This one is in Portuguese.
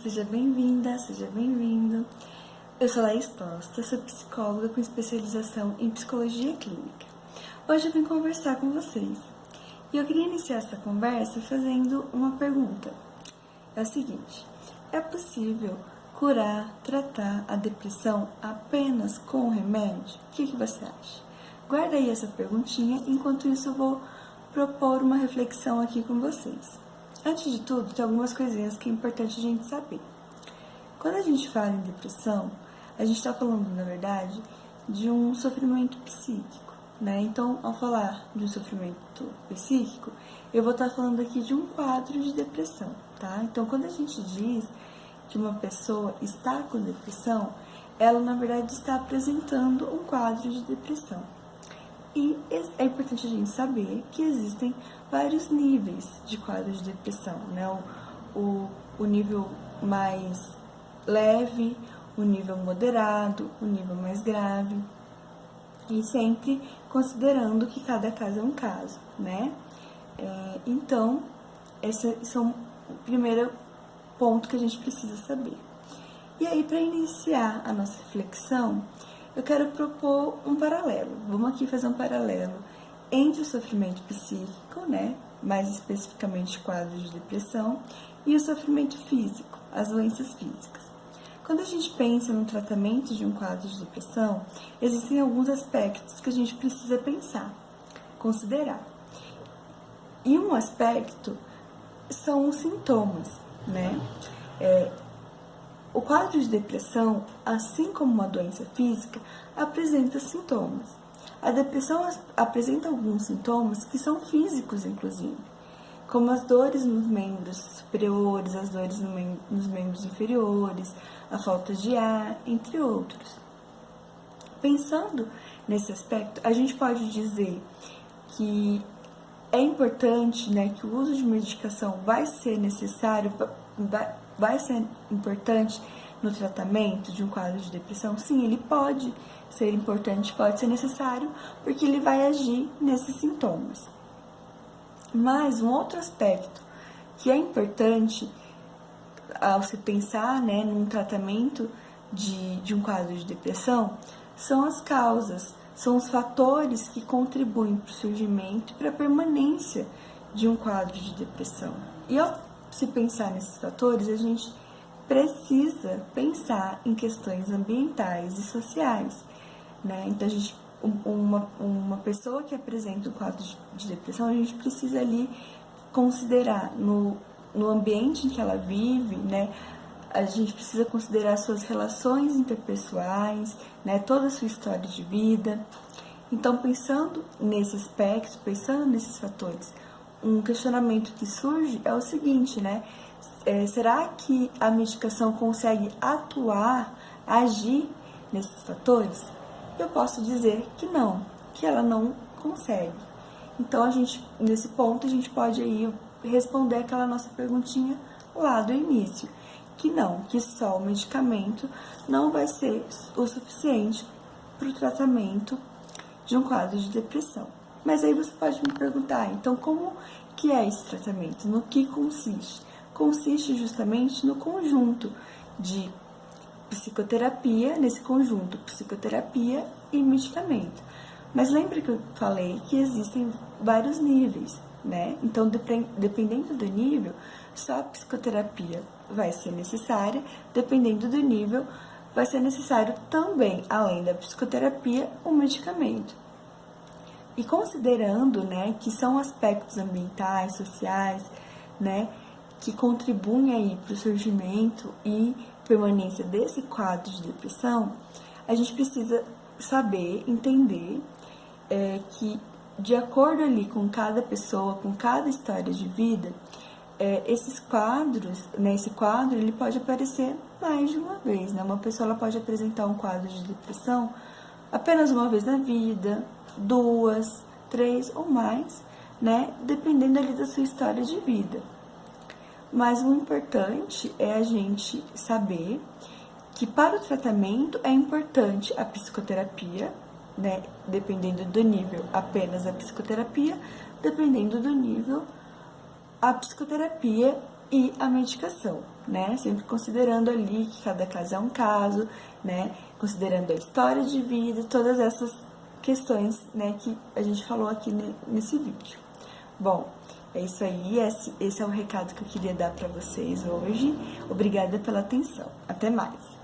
Seja bem-vinda, seja bem-vindo. Eu sou Laís Tosta, sou psicóloga com especialização em psicologia clínica. Hoje eu vim conversar com vocês e eu queria iniciar essa conversa fazendo uma pergunta. É o seguinte: é possível curar, tratar a depressão apenas com remédio? O que você acha? Guarda aí essa perguntinha, enquanto isso eu vou propor uma reflexão aqui com vocês. Antes de tudo, tem algumas coisinhas que é importante a gente saber. Quando a gente fala em depressão, a gente está falando, na verdade, de um sofrimento psíquico, né? Então, ao falar de um sofrimento psíquico, eu vou estar falando aqui de um quadro de depressão, tá? Então, quando a gente diz que uma pessoa está com depressão, ela, na verdade, está apresentando um quadro de depressão. E é importante a gente saber que existem vários níveis de quadro de depressão, né? O nível mais leve, o nível moderado, o nível mais grave. E sempre considerando que cada caso é um caso, né? Então, esse é o primeiro ponto que a gente precisa saber. E aí, para iniciar a nossa reflexão, eu quero propor um paralelo. Vamos aqui fazer um paralelo entre o sofrimento psíquico, né, mais especificamente quadro de depressão, e o sofrimento físico, as doenças físicas. Quando a gente pensa no tratamento de um quadro de depressão, existem alguns aspectos que a gente precisa pensar, considerar. E um aspecto são os sintomas, né? O quadro de depressão, assim como uma doença física, apresenta sintomas. A depressão apresenta alguns sintomas que são físicos, inclusive, como as dores nos membros superiores, as dores nos membros inferiores, a falta de ar, entre outros. Pensando nesse aspecto, a gente pode dizer que é importante, né, que o uso de medicação vai ser necessário, vai ser importante no tratamento de um quadro de depressão? Sim, ele pode ser importante, pode ser necessário, porque ele vai agir nesses sintomas. Mas um outro aspecto que é importante ao se pensar, né, num tratamento de um quadro de depressão são as causas, são os fatores que contribuem para o surgimento e para a permanência de um quadro de depressão. E ao se pensar nesses fatores, a gente precisa pensar em questões ambientais e sociais, né? Então, uma pessoa que apresenta um quadro de depressão, a gente precisa ali considerar no ambiente em que ela vive, né? A gente precisa considerar suas relações interpessoais, né? Toda a sua história de vida. Então, pensando nesse aspecto, pensando nesses fatores, um questionamento que surge é o seguinte, né? Será que a medicação consegue atuar, agir nesses fatores? Eu posso dizer que não, que ela não consegue. Então, nesse ponto, a gente pode aí responder aquela nossa perguntinha lá do início, que não, que só o medicamento não vai ser o suficiente para o tratamento de um quadro de depressão. Mas aí você pode me perguntar, então como que é esse tratamento? No que consiste? Consiste justamente no conjunto de psicoterapia, nesse conjunto psicoterapia e medicamento. Mas lembra que eu falei que existem vários níveis, né? Então, dependendo do nível, só a psicoterapia vai ser necessária, dependendo do nível, vai ser necessário também, além da psicoterapia, um medicamento. E considerando, né, que são aspectos ambientais, sociais, né, que contribuem aí para o surgimento e permanência desse quadro de depressão, a gente precisa saber, entender que de acordo ali com cada pessoa, com cada história de vida, esses quadros, né, esse quadro ele pode aparecer mais de uma vez, né? Uma pessoa ela pode apresentar um quadro de depressão apenas uma vez na vida, 2, 3 ou mais, né? Dependendo ali da sua história de vida. Mas o importante é a gente saber que para o tratamento é importante a psicoterapia, né? Dependendo do nível, apenas a psicoterapia, dependendo do nível, a psicoterapia e a medicação, né? Sempre considerando ali que cada caso é um caso, né? Considerando a história de vida, todas essas questões, né, que a gente falou aqui nesse vídeo. Bom, é isso aí, esse é o recado que eu queria dar para vocês hoje. Obrigada pela atenção. Até mais!